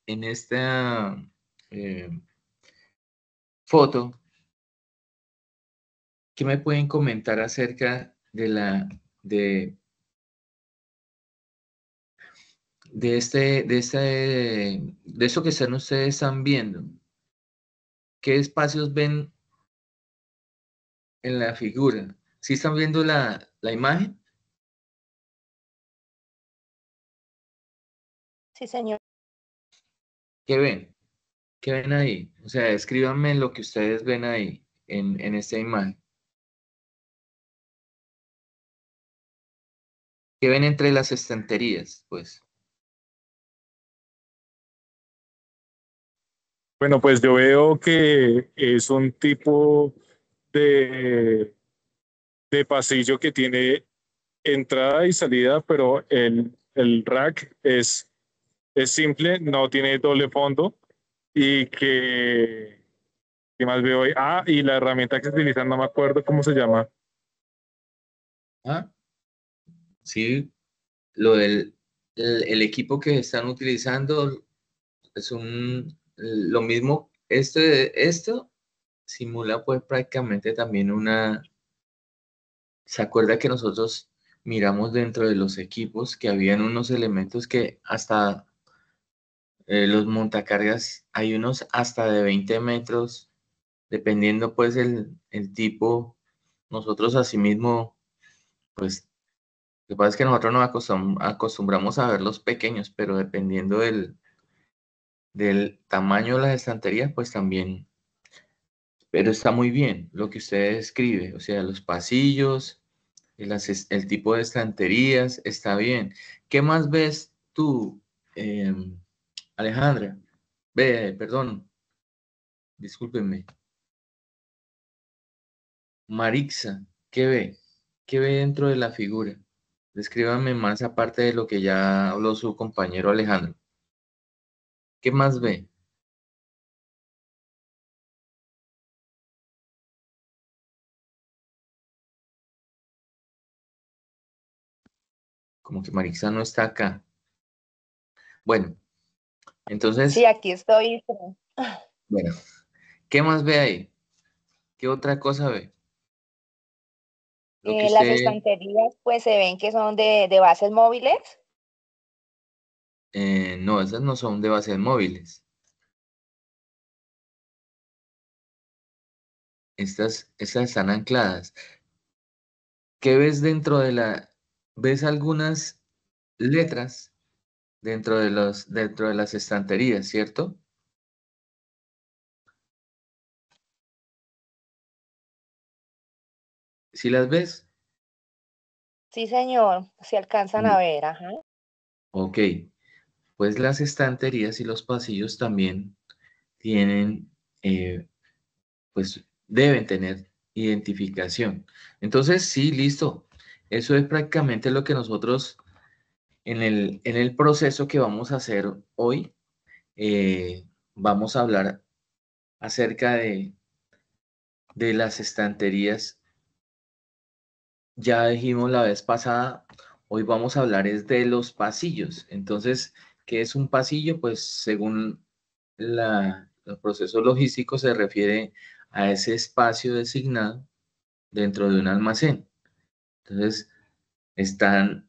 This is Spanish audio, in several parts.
en esta foto, ¿qué me pueden comentar acerca de eso que ustedes están viendo? ¿Qué espacios ven en la figura? ¿Sí están viendo la imagen? Sí, señor. ¿Qué ven? ¿Qué ven ahí? O sea, escríbanme lo que ustedes ven ahí en esta imagen. ¿Qué ven entre las estanterías? Pues, Bueno, pues yo veo que es un tipo de, de pasillo que tiene entrada y salida, pero el rack es simple, no tiene doble fondo y ¿qué más veo ahí? Ah, y la herramienta que se utiliza, no me acuerdo cómo se llama. ¿ah? Sí, el equipo que están utilizando es lo mismo. Esto simula pues prácticamente también ¿se acuerda que nosotros miramos dentro de los equipos que habían unos elementos que hasta los montacargas, hay unos hasta de 20 metros, dependiendo pues el tipo. Nosotros asimismo, pues, lo que pasa es que nosotros nos acostumbramos a ver los pequeños, pero dependiendo del tamaño de las estanterías, pues también, pero está muy bien lo que usted describe, o sea, los pasillos, el tipo de estanterías, está bien. ¿Qué más ves tú, Alejandra? Perdón, discúlpenme. Marixa, ¿qué ve? ¿Qué ve dentro de la figura? Descríbame más aparte de lo que ya habló su compañero Alejandro. ¿Qué más ve? Como que Marixa no está acá. Bueno, Sí, entonces, aquí estoy. bueno, ¿qué más ve ahí? ¿Qué otra cosa ve? Lo que Las usted, estanterías, pues se ven que son de bases móviles. no, esas no son de bases móviles. Estas están ancladas. ¿Qué ves ves algunas letras dentro de las estanterías, ¿cierto? ¿Sí las ves? Sí, señor, se alcanzan a Sí. ver, ajá. Ok, pues las estanterías y los pasillos también tienen, pues deben tener identificación. Entonces, sí, listo. Eso es prácticamente lo que nosotros en el proceso que vamos a hacer hoy, vamos a hablar acerca de las estanterías. Ya dijimos la vez pasada, hoy vamos a hablar es de los pasillos. Entonces, ¿qué es un pasillo? Pues según el proceso logístico se refiere a ese espacio designado dentro de un almacén. Entonces, están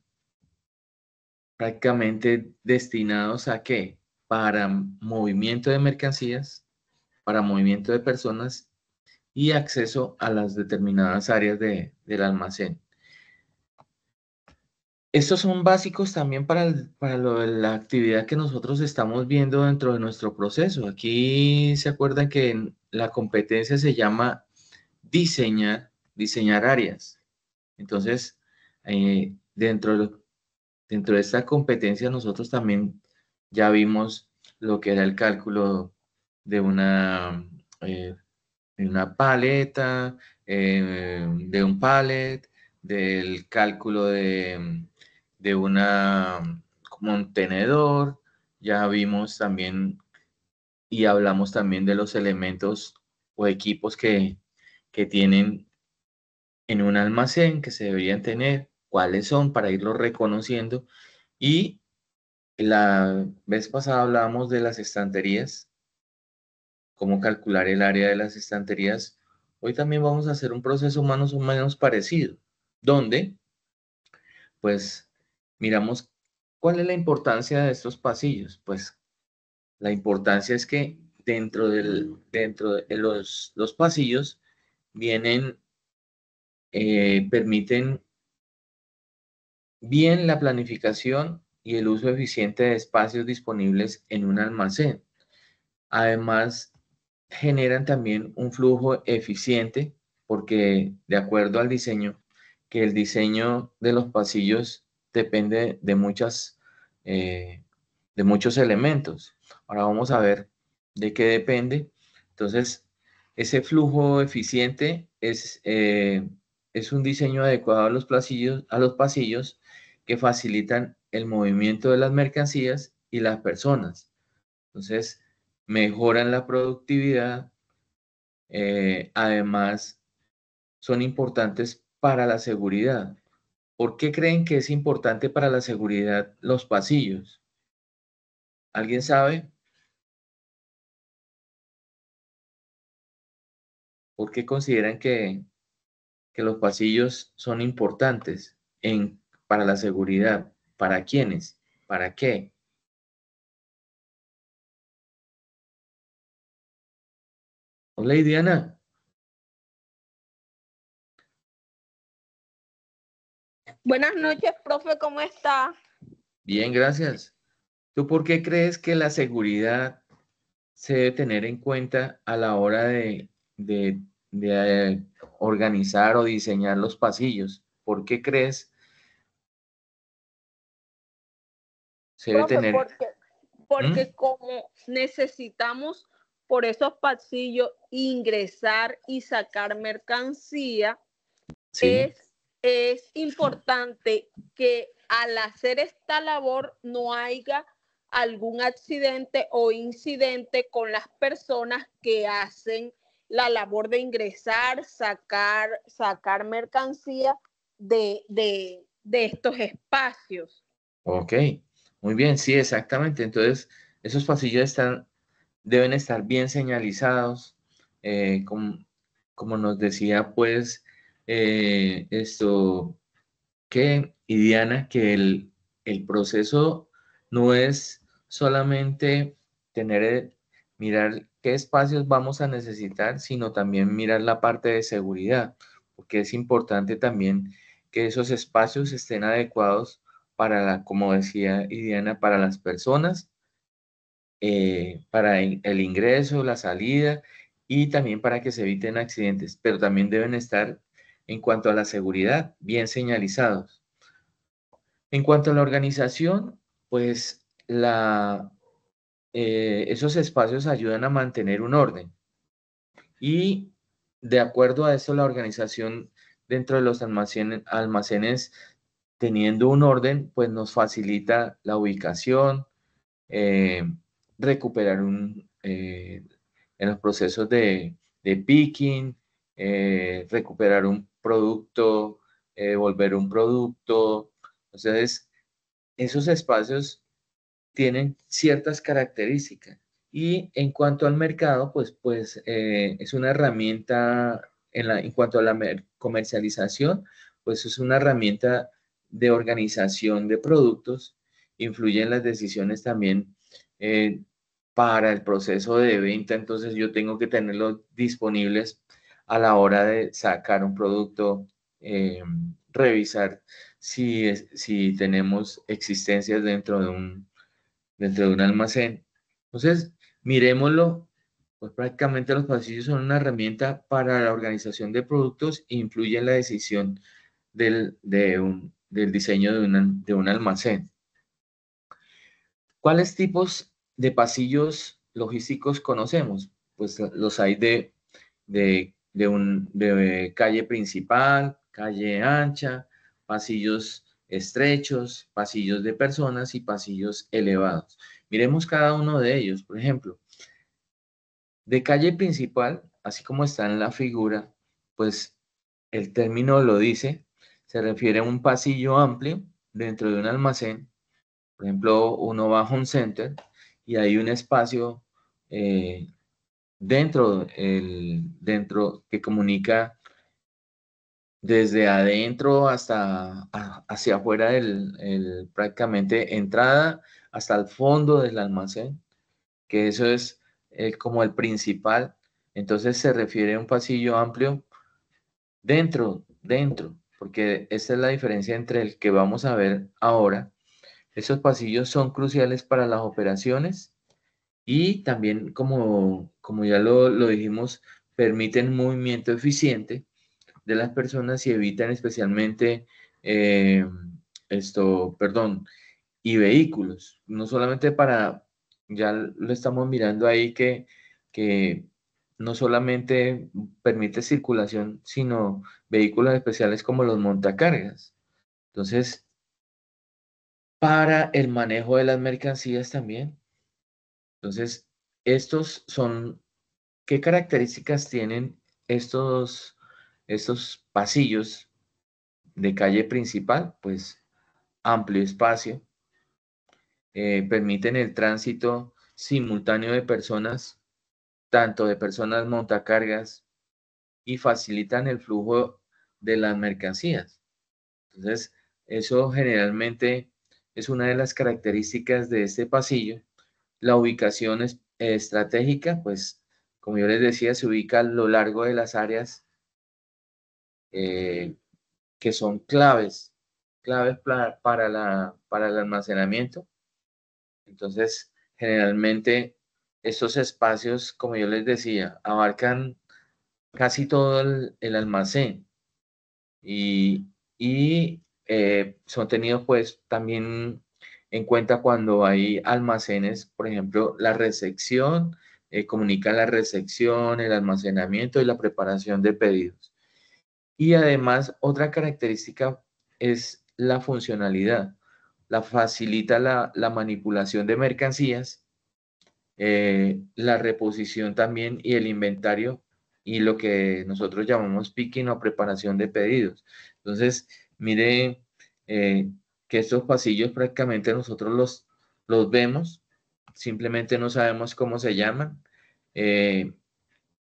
prácticamente destinados ¿a qué? Para movimiento de mercancías, para movimiento de personas y acceso a las determinadas áreas del almacén. Estos son básicos también para la actividad que nosotros estamos viendo dentro de nuestro proceso. Aquí se acuerdan que la competencia se llama diseñar áreas. Entonces, dentro de esta competencia nosotros también ya vimos lo que era el cálculo de eh, una paleta, de un pallet, del cálculo de una contenedor. Ya vimos también y hablamos también de los elementos o equipos que tienen en un almacén que se deberían tener, cuáles son para irlos reconociendo y La vez pasada hablábamos de las estanterías, cómo calcular el área de las estanterías. Hoy también vamos a hacer un proceso más o menos parecido, donde pues miramos cuál es la importancia de estos pasillos. Pues la importancia es que dentro de los pasillos vienen, permiten bien la planificación y el uso eficiente de espacios disponibles en un almacén. Además, generan también un flujo eficiente porque de acuerdo al diseño, que el diseño de los pasillos depende eh, de muchos elementos. Ahora vamos a ver de qué depende. Entonces, ese flujo eficiente es un diseño adecuado a los pasillos que facilitan el movimiento de las mercancías y las personas. Entonces, mejoran la productividad, además son importantes para la seguridad. ¿Por qué creen que es importante para la seguridad los pasillos? ¿Alguien sabe? ¿Por qué consideran que los pasillos son importantes para la seguridad? ¿Para quiénes? ¿Para qué? Hola, Diana. Buenas noches, profe, ¿cómo está? Bien, gracias. ¿Tú por qué crees que la seguridad se debe tener en cuenta a la hora de organizar o diseñar los pasillos? ¿Por qué crees se debe Profe, tener? porque ¿Mm? como necesitamos por esos pasillos ingresar y sacar mercancía, Sí, es importante que al hacer esta labor no haya algún accidente o incidente con las personas que hacen la labor de ingresar, sacar mercancía de estos espacios. ok, muy bien, sí, exactamente. Entonces, esos pasillos deben estar bien señalizados, como nos decía, pues, esto, y Diana, que el proceso no es solamente mirar qué espacios vamos a necesitar, sino también mirar la parte de seguridad, porque es importante también que esos espacios estén adecuados como decía Diana, para las personas, para el ingreso, la salida y también para que se eviten accidentes, pero también deben estar en cuanto a la seguridad bien señalizados. En cuanto a la organización, pues esos espacios ayudan a mantener un orden y de acuerdo a eso la organización dentro de los almacenes teniendo un orden, pues nos facilita la ubicación, eh, recuperar en los procesos de picking, recuperar un producto, devolver un producto. Entonces, esos espacios tienen ciertas características. Y en cuanto al mercado, pues es una herramienta, en cuanto a la comercialización, pues es una herramienta de organización de productos, influye en las decisiones también eh, para el proceso de venta, entonces yo tengo que tenerlos disponibles a la hora de sacar un producto, revisar si tenemos existencias dentro de un almacén. Entonces, miremoslo, pues prácticamente los pasillos son una herramienta para la organización de productos e influye en la decisión del diseño de un almacén. ¿Cuáles tipos de pasillos logísticos conocemos? Pues los hay de calle principal, calle ancha, pasillos estrechos, pasillos de personas y pasillos elevados. Miremos cada uno de ellos. Por ejemplo, de calle principal, así como está en la figura, pues el término lo dice, se refiere a un pasillo amplio dentro de un almacén Por ejemplo, uno va a Home Center y hay un espacio dentro que comunica desde adentro hasta hacia afuera prácticamente entrada hasta el fondo del almacén, que eso es como el principal. Entonces se refiere a un pasillo amplio dentro, porque esa es la diferencia entre el que vamos a ver ahora. Esos pasillos son cruciales para las operaciones y también, como ya lo dijimos, permiten movimiento eficiente de las personas y evitan especialmente eh, y vehículos. No solamente ya lo estamos mirando ahí que no solamente permite circulación, sino vehículos especiales como los montacargas. Entonces, para el manejo de las mercancías también. Entonces, ¿qué características tienen estos pasillos de calle principal? Pues amplio espacio, permiten el tránsito simultáneo de personas, tanto de personas montacargas, y facilitan el flujo de las mercancías. Entonces, eso generalmente es una de las características de este pasillo. La ubicación es estratégica, pues, como yo les decía, se ubica a lo largo de las áreas eh, que son claves para el almacenamiento. Entonces, generalmente estos espacios, como yo les decía, abarcan casi todo el almacén y son tenidos pues también en cuenta cuando hay almacenes, por ejemplo, la recepción, comunican la recepción, el almacenamiento y la preparación de pedidos. Y además, otra característica es la funcionalidad. Facilita la manipulación de mercancías, la reposición también y el inventario y lo que nosotros llamamos picking o preparación de pedidos. Entonces, mire que estos pasillos prácticamente nosotros los vemos, simplemente no sabemos cómo se llaman.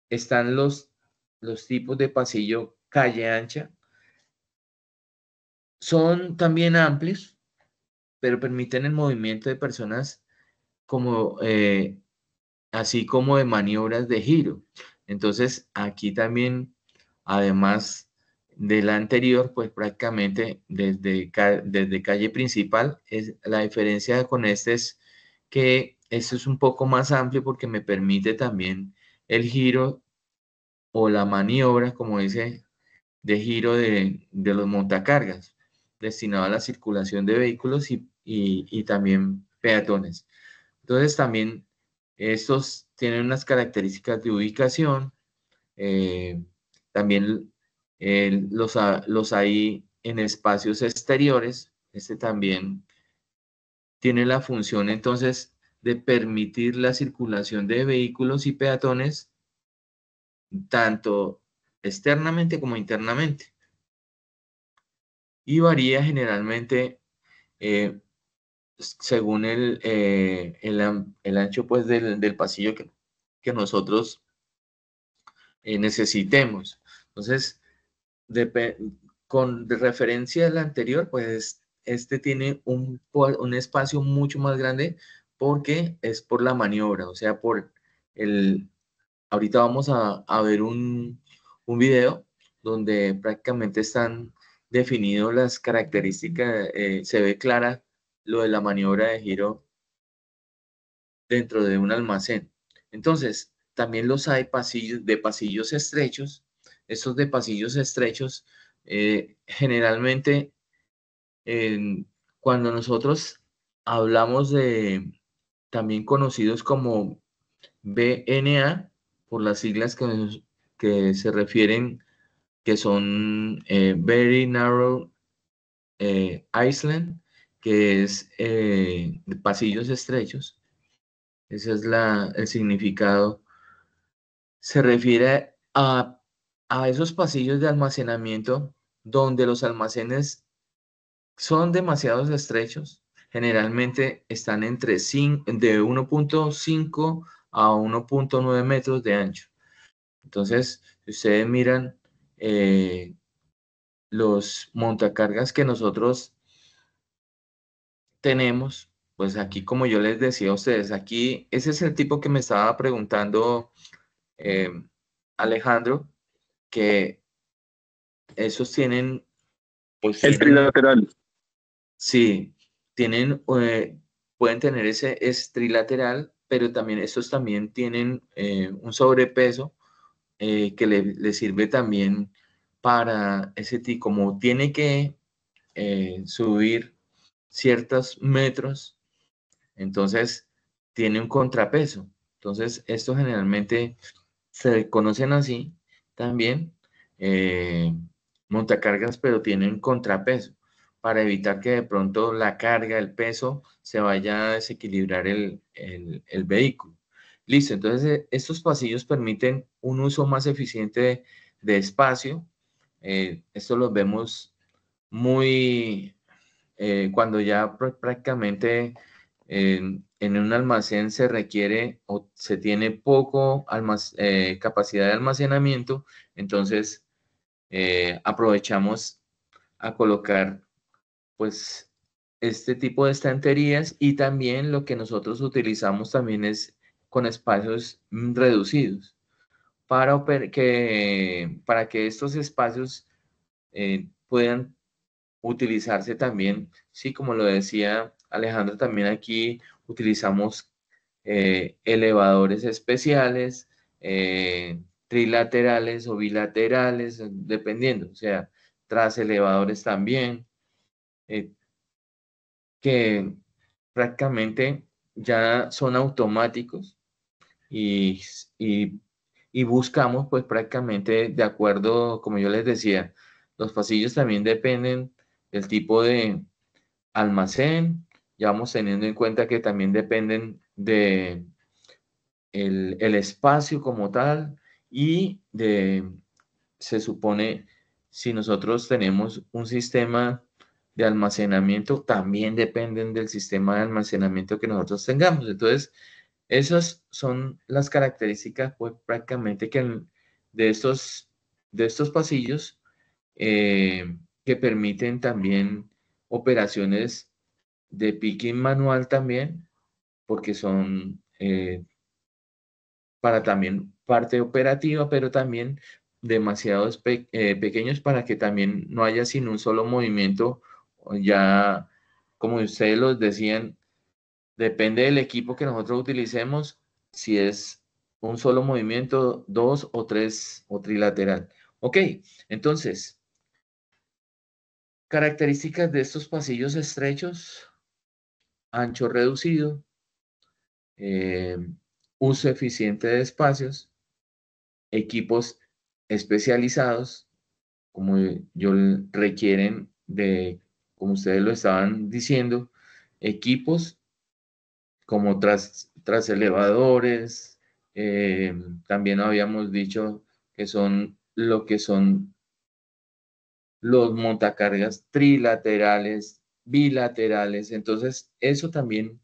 Están los tipos de pasillo calle ancha. Son también amplios, pero permiten el movimiento de personas como así como de maniobras de giro. Entonces, aquí también, además de la anterior, pues prácticamente desde calle principal, la diferencia con este es que este es un poco más amplio porque me permite también el giro o la maniobra, como dice, de giro de los montacargas, destinado a la circulación de vehículos y también peatones. Entonces también estos tienen unas características de ubicación, también los hay en espacios exteriores. Este también tiene la función entonces de permitir la circulación de vehículos y peatones tanto externamente como internamente. Y varía generalmente eh, según el ancho pues, del pasillo que nosotros necesitemos. Entonces, con referencia al anterior, pues este tiene un espacio mucho más grande porque es por la maniobra, o sea, ahorita vamos a ver un video donde prácticamente están definidas las características, se ve clara lo de la maniobra de giro dentro de un almacén. Entonces, también los hay de pasillos estrechos. Estos de pasillos estrechos, generalmente, cuando nosotros hablamos también conocidos como BNA, por las siglas que se refieren, que son Very Narrow Island, que es pasillos estrechos. Ese es el significado. Se refiere a esos pasillos de almacenamiento donde los almacenes son demasiado estrechos, generalmente están de 1.5 a 1.9 metros de ancho. Entonces, si ustedes miran los montacargas que nosotros tenemos, pues aquí, como yo les decía a ustedes, aquí ese es el tipo que me estaba preguntando Alejandro, que esos tienen, pues El tienen, trilateral. sí, tienen, pueden tener ese trilateral, pero también estos también tienen un sobrepeso que le sirve también para ese tipo, como tiene que subir ciertos metros, entonces tiene un contrapeso. Entonces, esto generalmente se conocen así también, montacargas, pero tienen contrapeso para evitar que de pronto la carga, el peso, se vaya a desequilibrar el vehículo. Listo, entonces estos pasillos permiten un uso más eficiente de espacio. Esto lo vemos muy cuando ya prácticamente en un almacén se requiere o se tiene poco capacidad de almacenamiento, entonces aprovechamos a colocar pues este tipo de estanterías, y también lo que nosotros utilizamos también es con espacios reducidos para que estos espacios puedan utilizarse también, sí, como lo decía Alejandro, también aquí utilizamos elevadores especiales, trilaterales o bilaterales, dependiendo, o sea, tras elevadores también, eh, que prácticamente ya son automáticos y, y, y buscamos pues prácticamente de acuerdo, como yo les decía, los pasillos también dependen del tipo de almacén, ya vamos teniendo en cuenta que también dependen de el espacio como tal y se supone, si nosotros tenemos un sistema de almacenamiento, también dependen del sistema de almacenamiento que nosotros tengamos. Entonces, esas son las características, pues prácticamente de de estos pasillos que permiten también operaciones de picking manual también, porque son para también parte operativa, pero también demasiados pequeños para que también no haya sin un solo movimiento. Ya, como ustedes los decían, depende del equipo que nosotros utilicemos, si es un solo movimiento, dos o tres o trilateral. Ok, entonces, características de estos pasillos estrechos: ancho reducido, eh, uso eficiente de espacios, equipos especializados, como requieren de, como ustedes lo estaban diciendo, equipos como tras elevadores, también habíamos dicho que son lo que son los montacargas trilaterales, bilaterales, entonces eso también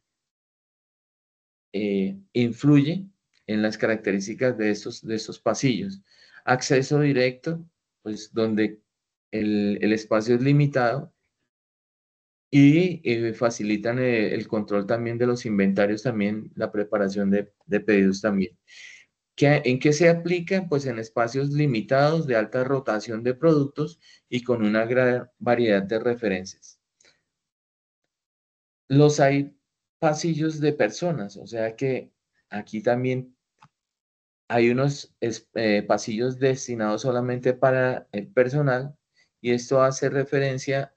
influye en las características de estos pasillos. Acceso directo, pues donde el espacio es limitado y facilitan el control también de los inventarios, también la preparación de pedidos también. ¿En qué se aplica? Pues en espacios limitados de alta rotación de productos y con una gran variedad de referencias. Hay pasillos de personas, o sea que aquí también hay unos pasillos destinados solamente para el personal, y esto hace referencia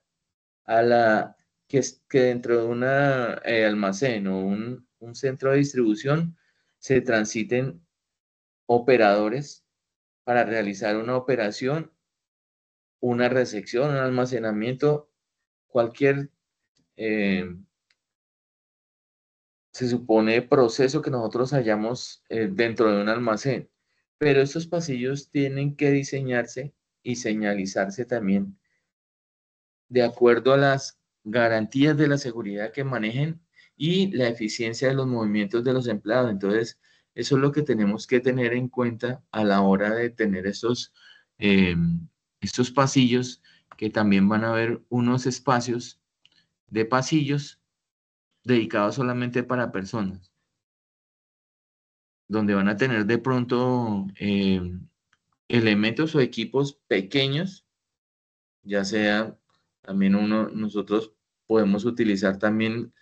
a que dentro de un almacén o un centro de distribución se transiten operadores para realizar una operación, una recepción, un almacenamiento, cualquier, eh, se supone, proceso que nosotros hayamos dentro de un almacén. Pero estos pasillos tienen que diseñarse y señalizarse también de acuerdo a las garantías de la seguridad que manejen y la eficiencia de los movimientos de los empleados. Entonces, eso es lo que tenemos que tener en cuenta a la hora de tener estos pasillos, que también van a haber unos espacios de pasillos dedicados solamente para personas, donde van a tener de pronto elementos o equipos pequeños, ya sea también nosotros podemos utilizar también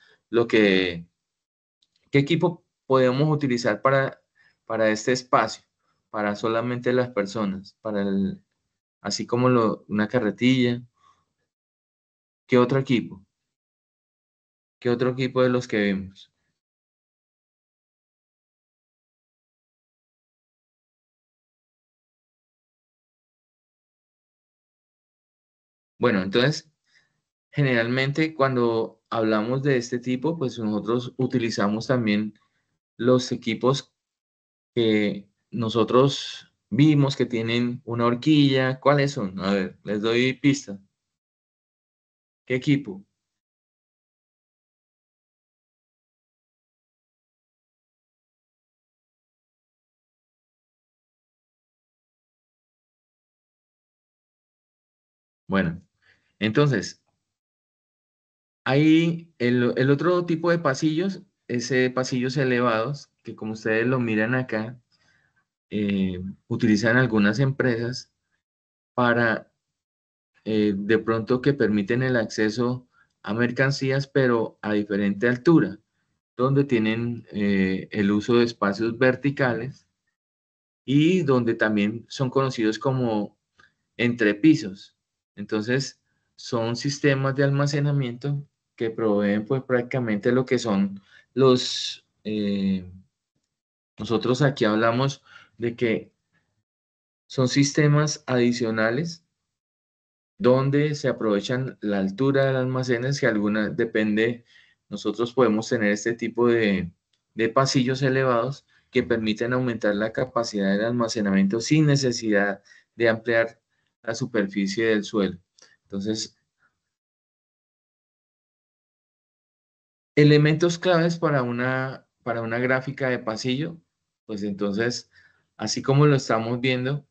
¿qué equipo podemos utilizar para este espacio? Para solamente las personas, así como una carretilla. ¿Qué otro equipo? ¿Qué otro equipo de los que vemos? Bueno, entonces, generalmente cuando hablamos de este tipo, pues nosotros utilizamos también los equipos que nosotros vimos que tienen una horquilla. ¿Cuáles son? A ver, les doy pista. ¿Qué equipo? Bueno, entonces, hay el otro tipo de pasillos, ese pasillos elevados, que como ustedes lo miran acá, utilizan algunas empresas para de pronto que permiten el acceso a mercancías, pero a diferente altura, donde tienen el uso de espacios verticales y donde también son conocidos como entrepisos. Entonces, son sistemas de almacenamiento que proveen pues prácticamente lo que son nosotros aquí hablamos de que son sistemas adicionales donde se aprovechan la altura de los almacenes, que alguna depende, nosotros podemos tener este tipo de pasillos elevados que permiten aumentar la capacidad del almacenamiento sin necesidad de ampliar la superficie del suelo. Entonces, elementos claves para una gráfica de pasillo, pues entonces, así como lo estamos viendo,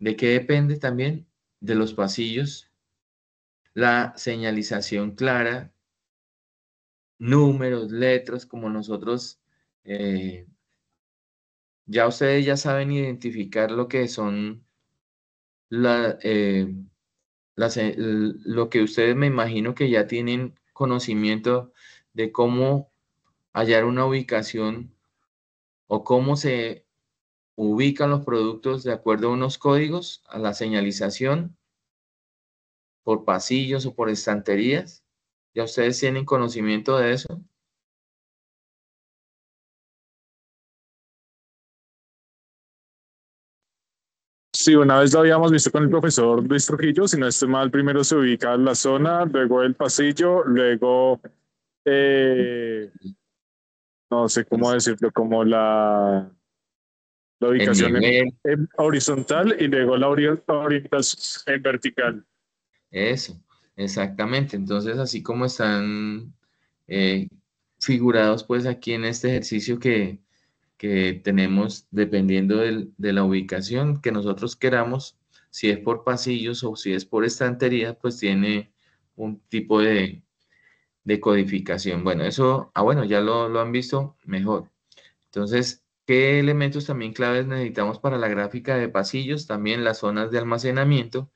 ¿de qué depende también? De los pasillos, la señalización clara, números, letras, como nosotros, eh, ya ustedes ya saben identificar lo que son la, lo que ustedes me imagino que ya tienen conocimiento de cómo hallar una ubicación o cómo se ubican los productos de acuerdo a unos códigos, a la señalización por pasillos o por estanterías. ¿Ya ustedes tienen conocimiento de eso? Sí, una vez lo habíamos visto con el profesor Luis Trujillo, si no estoy mal, primero se ubica la zona, luego el pasillo, luego, eh, no sé cómo decirlo, como la El ubicación nivel, en horizontal y luego la orientación en vertical. eso, exactamente. Entonces, así como están eh, figurados pues aquí en este ejercicio que tenemos dependiendo de la ubicación que nosotros queramos, si es por pasillos o si es por estantería, pues tiene un tipo de codificación. Bueno, eso, bueno, ya lo han visto mejor. Entonces, ¿qué elementos también claves necesitamos para la gráfica de pasillos? También las zonas de almacenamiento,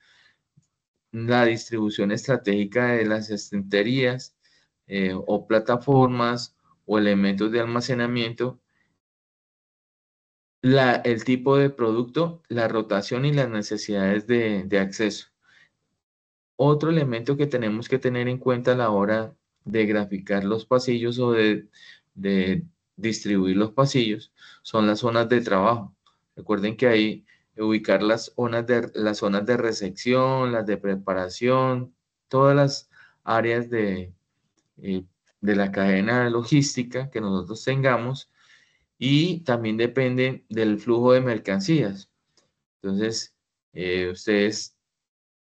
la distribución estratégica de las estanterías o plataformas o elementos de almacenamiento, el tipo de producto, la rotación y las necesidades de acceso. Otro elemento que tenemos que tener en cuenta a la hora de graficar los pasillos o de distribuir los pasillos son las zonas de trabajo. Recuerden que hay ubicar las zonas de recepción, las de preparación, todas las áreas de la cadena logística que nosotros tengamos y también depende del flujo de mercancías. Entonces, ustedes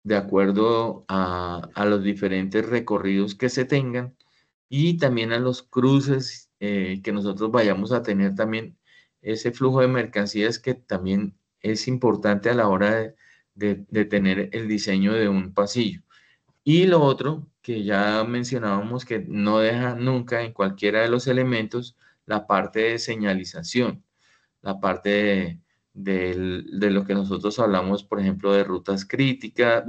de acuerdo a los diferentes recorridos que se tengan y también a los cruces que nosotros vayamos a tener también ese flujo de mercancías que también es importante a la hora de tener el diseño de un pasillo. Y lo otro que ya mencionábamos que no deja nunca en cualquiera de los elementos la parte de señalización, la parte de lo que nosotros hablamos, por ejemplo, de rutas críticas,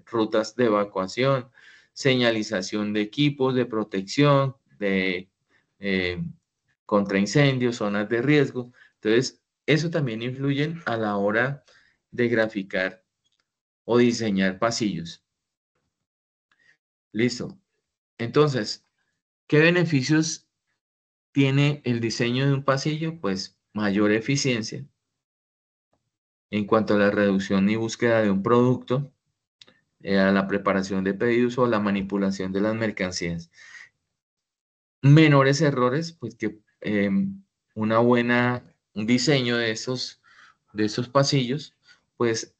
rutas de evacuación, señalización de equipos de protección, de contra incendios, zonas de riesgo. Entonces, eso también influye a la hora de graficar o diseñar pasillos. Listo. Entonces, ¿qué beneficios tiene el diseño de un pasillo? Pues mayor eficiencia en cuanto a la reducción y búsqueda de un producto, a la preparación de pedidos o la manipulación de las mercancías. Menores errores, pues que un diseño de esos pasillos, pues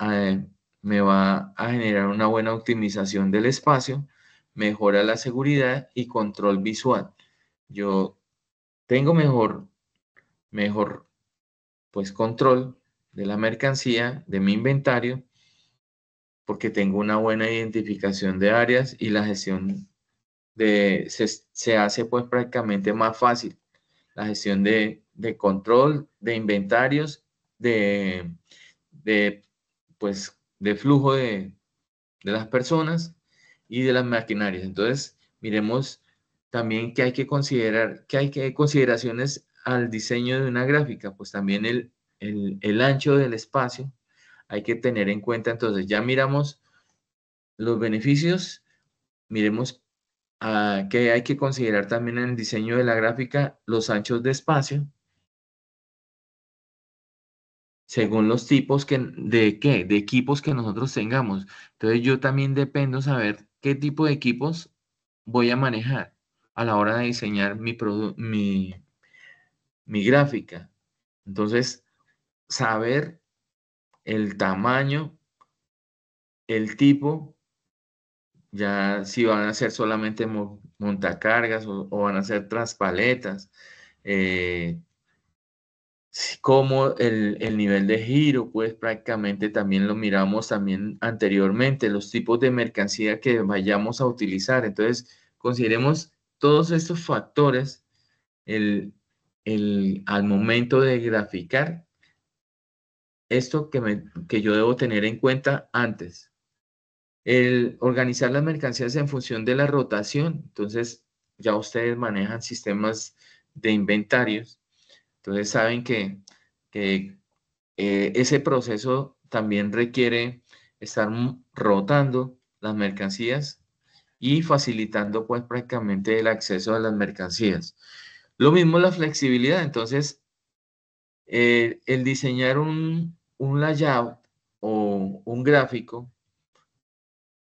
me va a generar una buena optimización del espacio, mejora la seguridad y control visual. Yo tengo mejor pues control de la mercancía, de mi inventario, porque tengo una buena identificación de áreas y la gestión se hace pues prácticamente más fácil. La gestión de control, de inventarios, pues, de flujo de las personas y de las maquinarias. Entonces, miremos también que hay que considerar, que hay consideraciones al diseño de una gráfica, pues también el ancho del espacio hay que tener en cuenta. Entonces, ya miramos los beneficios, miremos que hay que considerar también en el diseño de la gráfica los anchos de espacio, según los tipos de equipos que nosotros tengamos. Entonces yo también dependo saber qué tipo de equipos voy a manejar a la hora de diseñar mi gráfica. Entonces, saber el tamaño, el tipo, ya si van a ser solamente montacargas o van a ser traspaletas, como el nivel de giro, pues prácticamente también lo miramos también anteriormente, los tipos de mercancía que vayamos a utilizar. Entonces, consideremos todos estos factores al momento de graficar esto que yo debo tener en cuenta antes. El organizar las mercancías en función de la rotación. Entonces, ya ustedes manejan sistemas de inventarios. Entonces, saben que ese proceso también requiere estar rotando las mercancías y facilitando pues prácticamente el acceso a las mercancías. Lo mismo la flexibilidad. Entonces, el diseñar un layout o un gráfico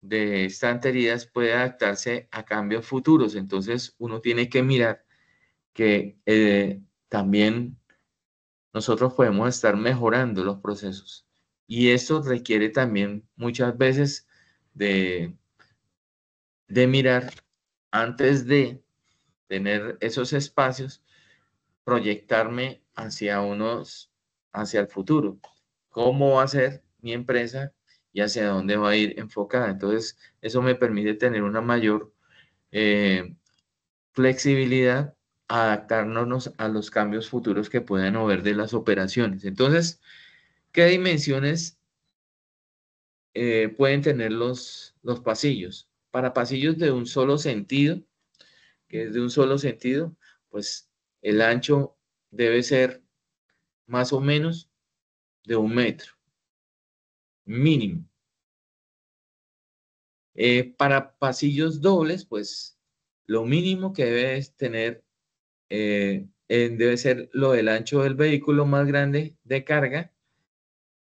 de estanterías puede adaptarse a cambios futuros. Entonces, uno tiene que mirar que también nosotros podemos estar mejorando los procesos. Y eso requiere también muchas veces de mirar antes de tener esos espacios, proyectarme hacia el futuro. ¿Cómo va a ser mi empresa y hacia dónde va a ir enfocada? Entonces, eso me permite tener una mayor flexibilidad, adaptarnos a los cambios futuros que puedan haber de las operaciones. Entonces, ¿qué dimensiones pueden tener los pasillos? Para pasillos de un solo sentido, que es de un solo sentido, pues el ancho debe ser más o menos de 1 metro, mínimo. Para pasillos dobles, pues lo mínimo que debe tener debe ser lo del ancho del vehículo más grande de carga,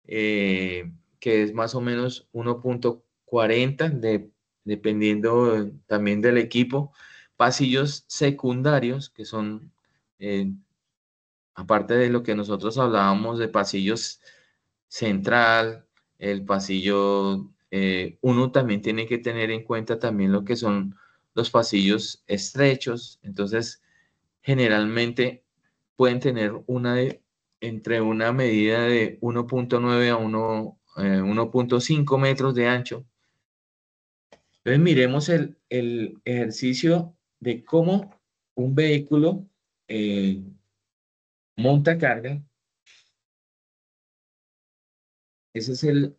que es más o menos 1.40, dependiendo también del equipo. Pasillos secundarios, que son, aparte de lo que nosotros hablábamos de pasillos central, el pasillo uno también tiene que tener en cuenta también lo que son los pasillos estrechos. Entonces, generalmente pueden tener entre una medida de 1.9 a 1.5 metros de ancho. Entonces, miremos el ejercicio de cómo un vehículo monta carga. Ese es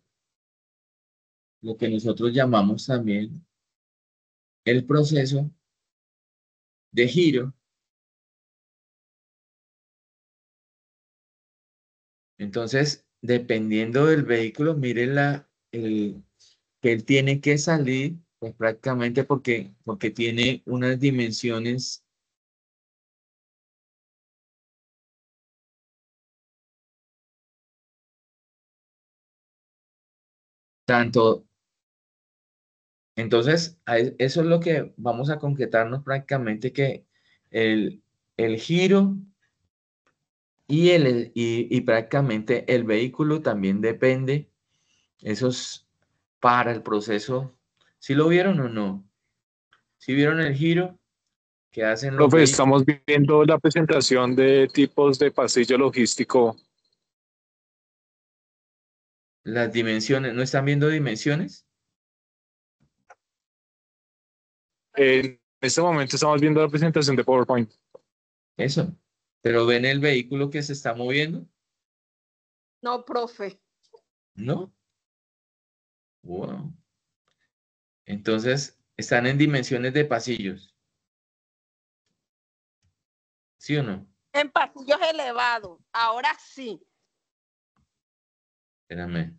lo que nosotros llamamos también el proceso de giro. Entonces, dependiendo del vehículo, mire que él tiene que salir, pues prácticamente porque tiene unas dimensiones tanto. Entonces, eso es lo que vamos a concretarnos prácticamente, que el, el giro y prácticamente el vehículo también depende. Eso es para el proceso. ¿Sí lo vieron o no? ¿Sí vieron el giro que hacen los Profe, vehículos? estamos viendo la presentación de tipos de pasillo logístico. Las dimensiones, ¿no están viendo dimensiones? En este momento estamos viendo la presentación de PowerPoint. Eso. Pero ven el vehículo que se está moviendo, No, profe. ¿no? Wow. Entonces, están en dimensiones de pasillos. ¿Sí o no? En pasillos elevados. Ahora sí. Espérame.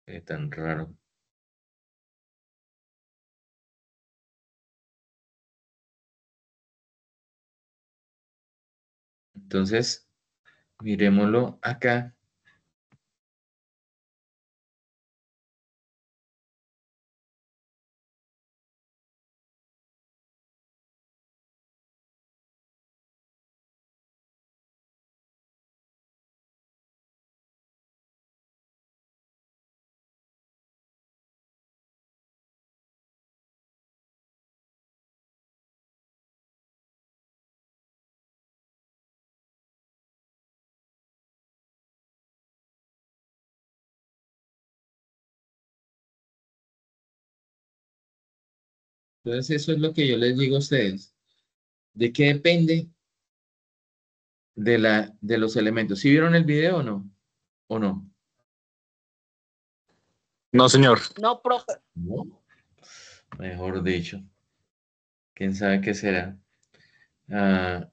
Qué tan raro. Entonces, miremoslo acá. Entonces, eso es lo que yo les digo a ustedes. ¿De qué depende de los elementos? ¿Sí vieron el video o no? ¿O no? No, señor. No, profe. No. Mejor dicho. ¿Quién sabe qué será? Ah,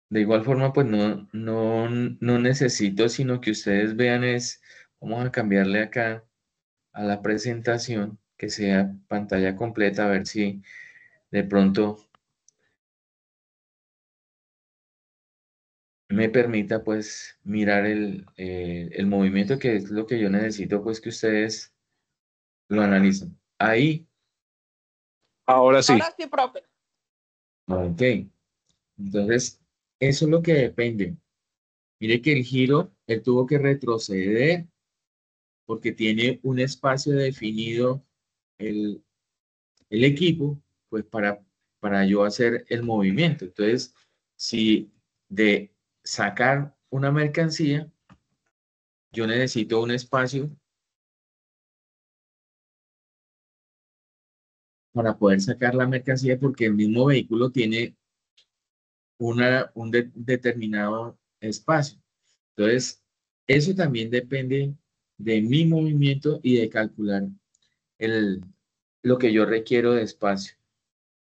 de igual forma, pues no necesito, sino que ustedes vean vamos a cambiarle acá a la presentación, que sea pantalla completa, a ver si de pronto me permita pues mirar el movimiento, que es lo que yo necesito pues que ustedes lo analicen. Ahí, Ahora sí. Ahora sí, profe. ok. Entonces, eso es lo que depende. Mire que el giro, él tuvo que retroceder porque tiene un espacio definido el, el equipo, pues para yo hacer el movimiento. Entonces, si de sacar una mercancía, yo necesito un espacio para poder sacar la mercancía, porque el mismo vehículo tiene un determinado espacio. Entonces, eso también depende de mi movimiento y de calcular el, lo que yo requiero de espacio,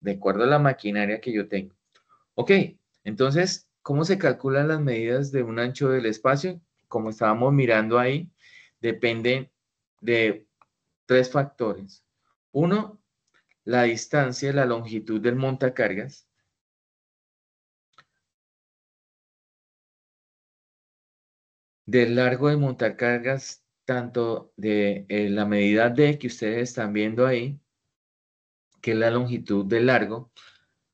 de acuerdo a la maquinaria que yo tengo. Ok, entonces, ¿cómo se calculan las medidas de un ancho del espacio? Como estábamos mirando ahí, depende de tres factores. Uno, la distancia, la longitud del montacargas. Del largo de montacargas, tanto de la medida D que ustedes están viendo ahí, que es la longitud del largo.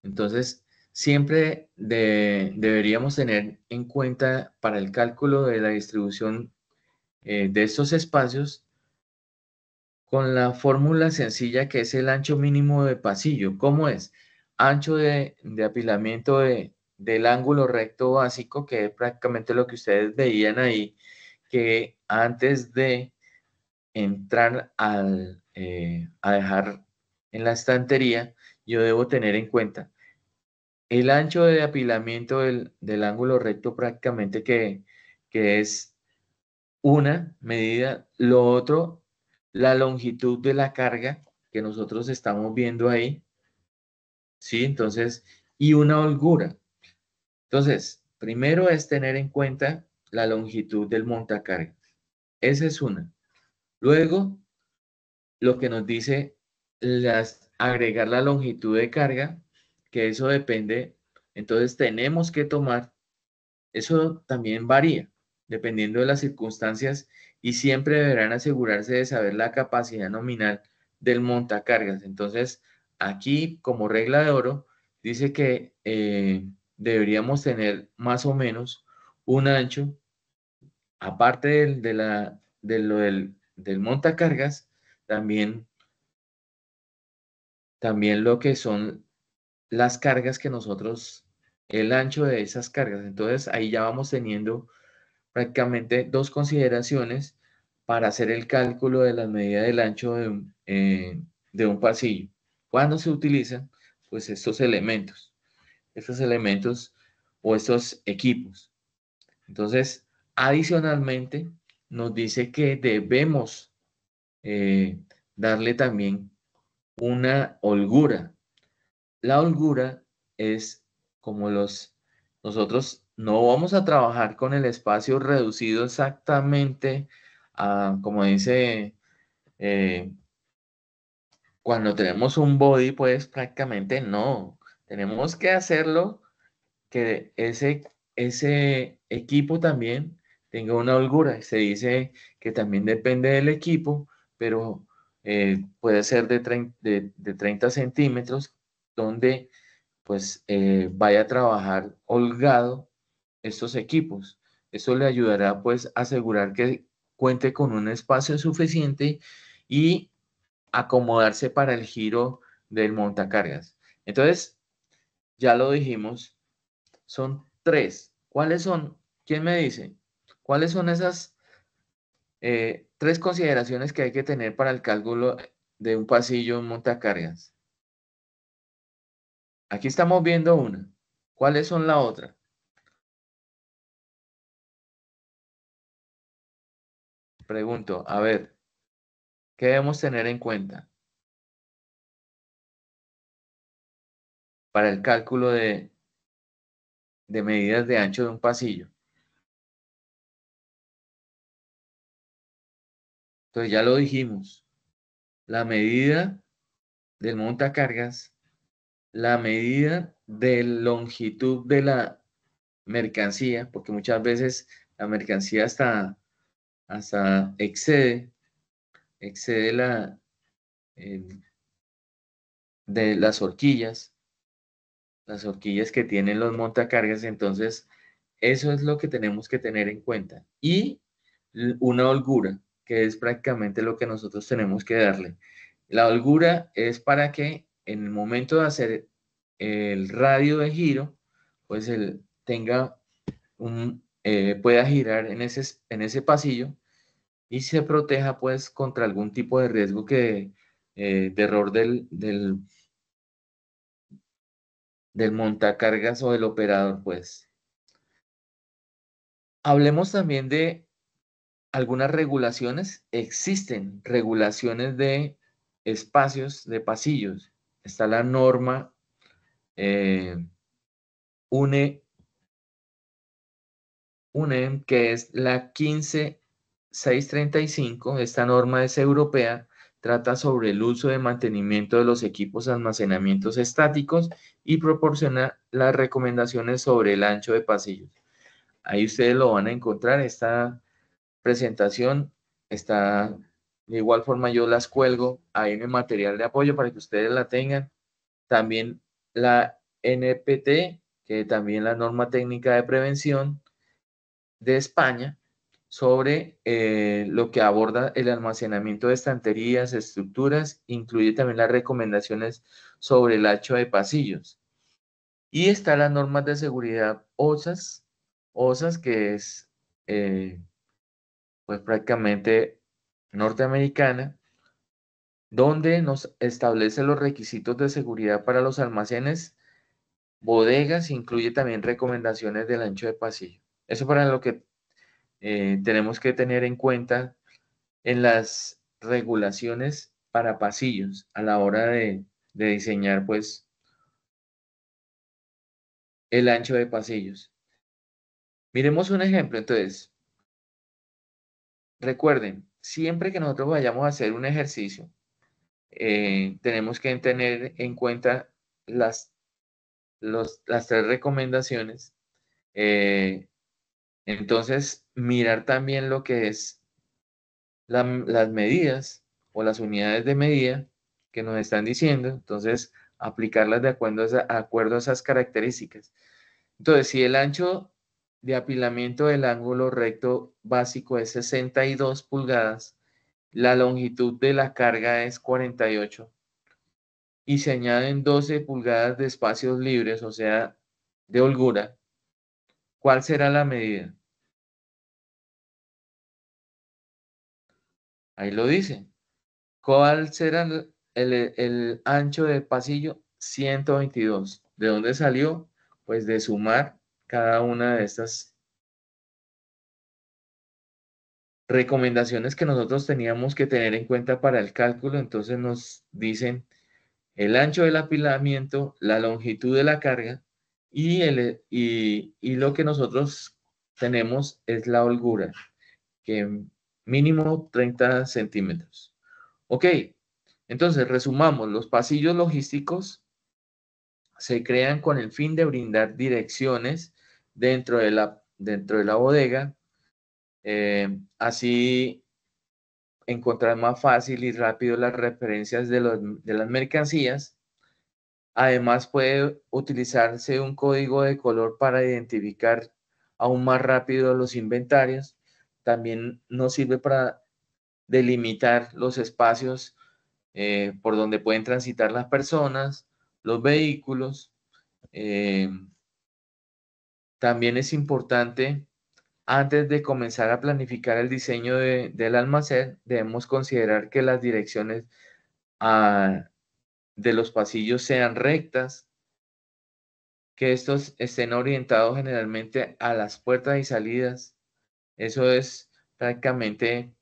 Entonces, siempre deberíamos tener en cuenta para el cálculo de la distribución de estos espacios con la fórmula sencilla que es el ancho mínimo de pasillo. ¿Cómo es? Ancho de apilamiento del ángulo recto básico, que es prácticamente lo que ustedes veían ahí, que antes de entrar a dejar en la estantería, yo debo tener en cuenta el ancho de apilamiento del ángulo recto prácticamente que es una medida. Lo otro, la longitud de la carga que nosotros estamos viendo ahí, ¿sí? Entonces, y una holgura. Entonces, primero es tener en cuenta la longitud del montacargas. Esa es una. Luego, lo que nos dice agregar la longitud de carga, que eso depende. Entonces, tenemos que tomar, eso también varía, dependiendo de las circunstancias, y siempre deberán asegurarse de saber la capacidad nominal del montacargas. Entonces, aquí, como regla de oro, dice que deberíamos tener más o menos un ancho, aparte del montacargas, también lo que son las cargas que nosotros, el ancho de esas cargas. Entonces, ahí ya vamos teniendo prácticamente dos consideraciones para hacer el cálculo de la medida del ancho de un pasillo. ¿Cuándo se utilizan? Pues estos elementos o estos equipos. Entonces, adicionalmente, nos dice que debemos darle también una holgura. La holgura es como nosotros no vamos a trabajar con el espacio reducido exactamente a, como dice, cuando tenemos un body, pues prácticamente no. Tenemos que hacerlo que ese equipo también tenga una holgura. Se dice que también depende del equipo, pero puede ser de 30 centímetros, donde pues vaya a trabajar holgado estos equipos. Eso le ayudará pues a asegurar que cuente con un espacio suficiente y acomodarse para el giro del montacargas. Entonces, ya lo dijimos, son tres. ¿Cuáles son? ¿Quién me dice? ¿Cuáles son esas tres consideraciones que hay que tener para el cálculo de un pasillo en montacargas? Aquí estamos viendo una. ¿Cuáles son la otra? Pregunto, a ver, ¿qué debemos tener en cuenta para el cálculo de medidas de ancho de un pasillo? Entonces ya lo dijimos, la medida del montacargas, la medida de longitud de la mercancía, porque muchas veces la mercancía hasta excede de las horquillas que tienen los montacargas. Entonces eso es lo que tenemos que tener en cuenta. Y una holgura, que es prácticamente lo que nosotros tenemos que darle. La holgura es para que en el momento de hacer el radio de giro, pues él tenga pueda girar en ese pasillo y se proteja pues contra algún tipo de riesgo de error del montacargas o del operador, pues. Hablemos también de algunas regulaciones. Existen regulaciones de espacios, de pasillos. Está la norma UNE, que es la 15635. Esta norma es europea, trata sobre el uso de mantenimiento de los equipos de almacenamientos estáticos y proporciona las recomendaciones sobre el ancho de pasillos. Ahí ustedes lo van a encontrar. Esta presentación está, de igual forma yo las cuelgo ahí en el material de apoyo para que ustedes la tengan. También NPT, que también la norma técnica de prevención de España, sobre lo que aborda el almacenamiento de estanterías, estructuras, incluye también las recomendaciones sobre el ancho de pasillos. Y está las normas de seguridad OSAS, que es pues prácticamente norteamericana, donde nos establece los requisitos de seguridad para los almacenes, bodegas, incluye también recomendaciones del ancho de pasillo. Eso para lo que tenemos que tener en cuenta en las regulaciones para pasillos a la hora de diseñar pues el ancho de pasillos. Miremos un ejemplo, entonces. Recuerden, siempre que nosotros vayamos a hacer un ejercicio, tenemos que tener en cuenta las, las tres recomendaciones. Entonces, mirar también lo que es las medidas o las unidades de medida que nos están diciendo. Entonces, aplicarlas de acuerdo a esas características. Entonces, si el ancho de apilamiento del ángulo recto básico es 62 pulgadas, la longitud de la carga es 48 y se añaden 12 pulgadas de espacios libres, o sea, de holgura. ¿Cuál será la medida? Ahí lo dice. ¿Cuál será el ancho del pasillo? 122. ¿De dónde salió? Pues de sumar cada una de estas recomendaciones que nosotros teníamos que tener en cuenta para el cálculo. Entonces nos dicen el ancho del apilamiento, la longitud de la carga y lo que nosotros tenemos es la holgura, que mínimo 30 centímetros. Ok, entonces resumamos, los pasillos logísticos se crean con el fin de brindar direcciones dentro de la bodega, así encontrar más fácil y rápido las referencias de las mercancías. Además, puede utilizarse un código de color para identificar aún más rápido los inventarios. También nos sirve para delimitar los espacios por donde pueden transitar las personas, los vehículos. Eh, También es importante, antes de comenzar a planificar el diseño del almacén, debemos considerar que las direcciones de los pasillos sean rectas, que estos estén orientados generalmente a las puertas y salidas. Eso es prácticamente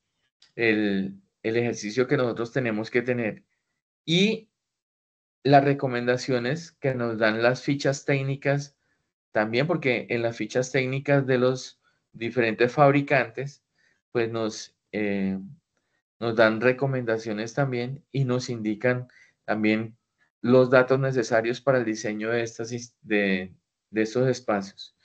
el ejercicio que nosotros tenemos que tener. Y las recomendaciones que nos dan las fichas técnicas también, porque en las fichas técnicas de los diferentes fabricantes, pues nos dan recomendaciones también y nos indican también los datos necesarios para el diseño de estos espacios.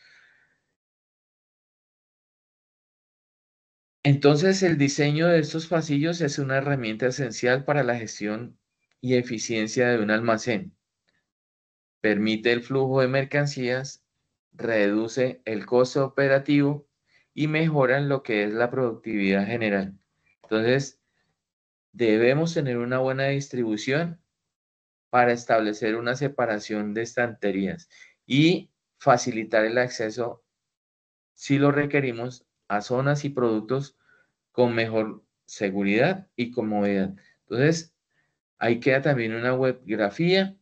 Entonces, el diseño de estos pasillos es una herramienta esencial para la gestión y eficiencia de un almacén. Permite el flujo de mercancías, reduce el costo operativo y mejora lo que es la productividad general. Entonces, debemos tener una buena distribución para establecer una separación de estanterías y facilitar el acceso, si lo requerimos, a zonas y productos con mejor seguridad y comodidad. Entonces, ahí queda también una webgrafía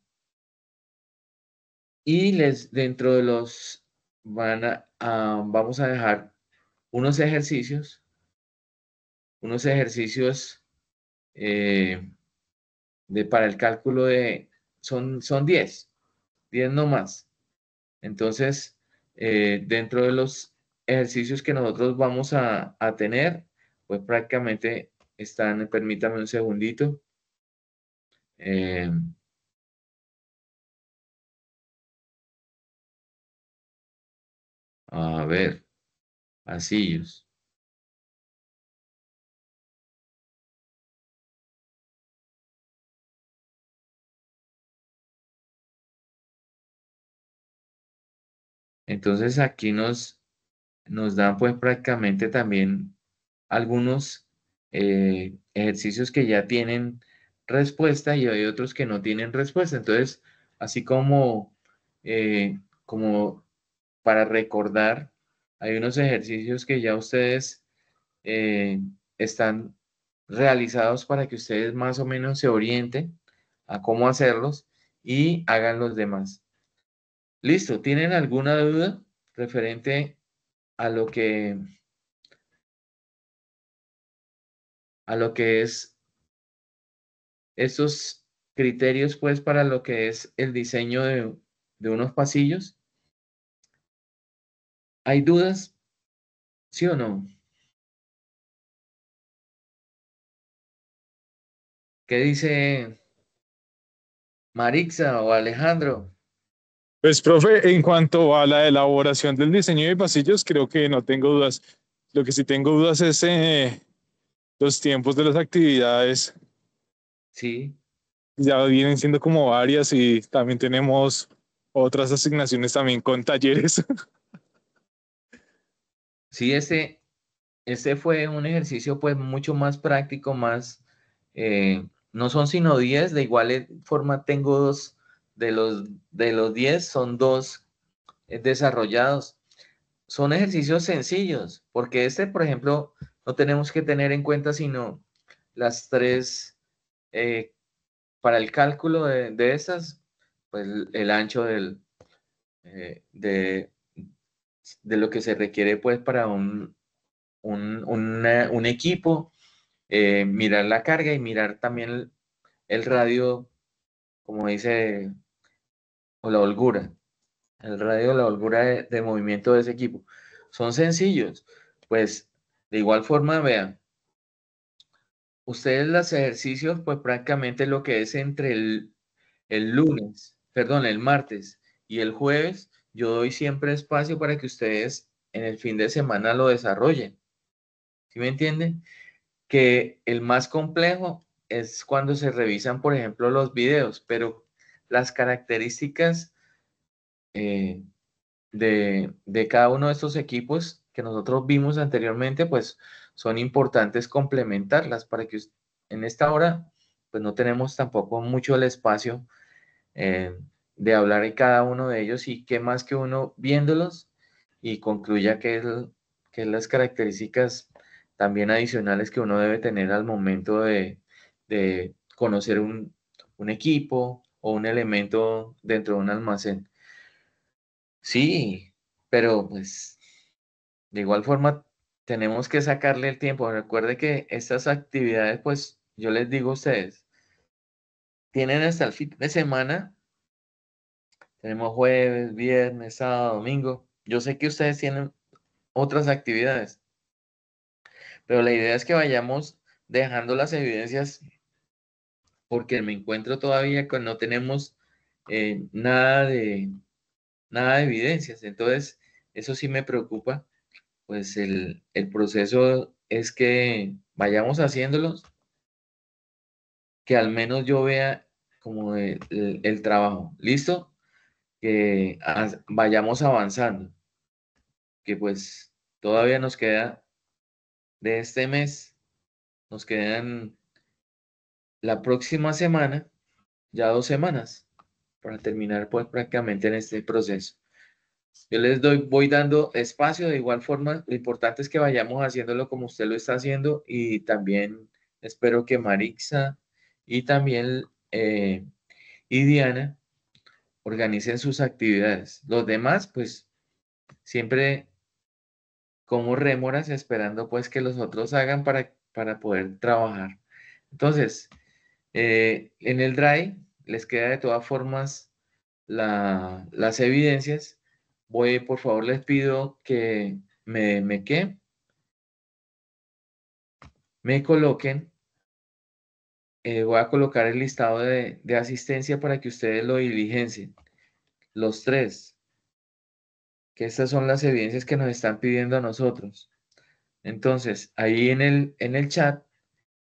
y dentro de los vamos a dejar unos ejercicios eh, para el cálculo son 10 no más. Entonces, dentro de los ejercicios que nosotros vamos a tener, pues prácticamente están, permítame un segundito. eh, a ver, pasillos. Entonces aquí nos dan pues prácticamente también algunos ejercicios que ya tienen respuesta y hay otros que no tienen respuesta. Entonces, así como para recordar, hay unos ejercicios que ya ustedes eh, están realizados para que ustedes más o menos se orienten a cómo hacerlos y hagan los demás. Listo, ¿tienen alguna duda referente a lo que es estos criterios, pues, para lo que es el diseño de unos pasillos? ¿Hay dudas? ¿Sí o no? ¿Qué dice Marixa o Alejandro? Pues, profe, en cuanto a la elaboración del diseño de pasillos, creo que no tengo dudas. Lo que sí tengo dudas es los tiempos de las actividades. Sí, Ya vienen siendo como varias y también tenemos otras asignaciones también con talleres. sí, este fue un ejercicio pues mucho más práctico, más, no son sino 10, de igual forma tengo dos, de los 10 son dos desarrollados. Son ejercicios sencillos, porque por ejemplo, no tenemos que tener en cuenta sino las tres, eh, para el cálculo de estas, pues el ancho de lo que se requiere pues para un equipo, mirar la carga y mirar también el radio, como dice, o la holgura, el radio, la holgura de movimiento de ese equipo. Son sencillos, pues de igual forma, vean, ustedes los ejercicios, pues prácticamente lo que es entre el lunes, perdón, el martes y el jueves, yo doy siempre espacio para que ustedes en el fin de semana lo desarrollen. ¿Sí me entienden? Que el más complejo es cuando se revisan, por ejemplo, los videos, pero las características eh, de cada uno de estos equipos que nosotros vimos anteriormente, pues son importantes complementarlas para que en esta hora, pues no tenemos tampoco mucho el espacio eh, de hablar en cada uno de ellos y qué más que uno viéndolos y concluya que es las características también adicionales que uno debe tener al momento de conocer un equipo o un elemento dentro de un almacén. Sí, pero pues de igual forma tenemos que sacarle el tiempo. Recuerde que estas actividades, pues yo les digo a ustedes, tienen hasta el fin de semana. Tenemos jueves, viernes, sábado, domingo. Yo sé que ustedes tienen otras actividades, pero la idea es que vayamos dejando las evidencias porque me encuentro todavía con no tenemos nada de evidencias. Entonces, eso sí me preocupa. Pues el proceso es que vayamos haciéndolos, que al menos yo vea como el trabajo. ¿Listo? Que vayamos avanzando, que pues todavía nos queda de este mes, nos quedan la próxima semana, ya 2 semanas, para terminar pues prácticamente en este proceso. Yo voy dando espacio de igual forma, lo importante es que vayamos haciéndolo como usted lo está haciendo y también espero que Marixa y también y Diana organicen sus actividades. Los demás pues siempre como rémoras esperando pues que los otros hagan para poder trabajar. Entonces, en el Drive les queda de todas formas las evidencias. Por favor, les pido que me coloquen, voy a colocar el listado de asistencia para que ustedes lo diligencien. Los tres, que estas son las evidencias que nos están pidiendo a nosotros. Entonces, ahí en el chat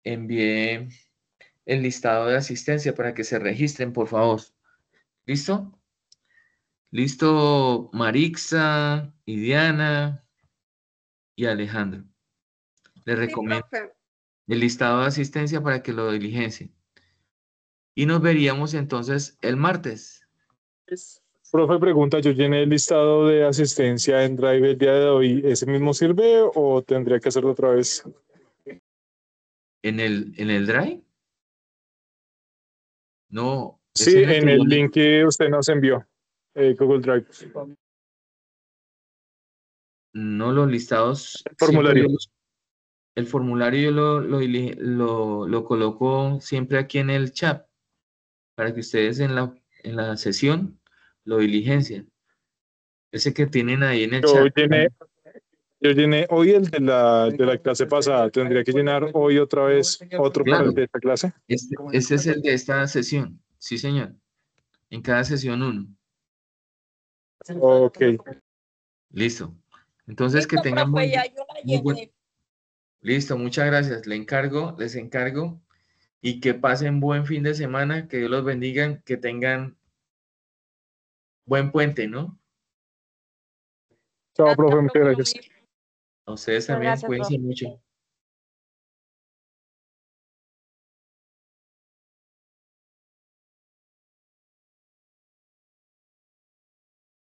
envié el listado de asistencia para que se registren, por favor. ¿Listo? Listo, Marixa y Diana y Alejandro. Les Sí, recomiendo profe. el listado de asistencia para que lo diligencien. Y nos veríamos entonces el martes. Profe, pregunta, yo llené el listado de asistencia en Drive el día de hoy. ¿Ese mismo sirve o tendría que hacerlo otra vez? ¿En el Drive? No, es Sí, en el en el que link que usted nos envió, Google Drive, no los listados, el siempre formulario. el formulario yo lo coloco siempre aquí en el chat para que ustedes en la sesión lo diligencien. Ese que tienen ahí en el Yo chat. llené, yo llené hoy el de la clase pasada. ¿Tendría que llenar hoy otra vez otro para Claro, el de esta clase? este es el de esta sesión. Sí, señor. En cada sesión uno. Ok. Listo. Entonces que Listo, tengan profe, ya yo la muy buen. llené. Listo, muchas gracias. Les encargo y que pasen buen fin de semana, que Dios los bendiga, que tengan buen puente, ¿no? Chao, Gracias, profe, muchas profe, lo gracias. mismo. A ustedes Muchas también, gracias, cuídense profe. mucho.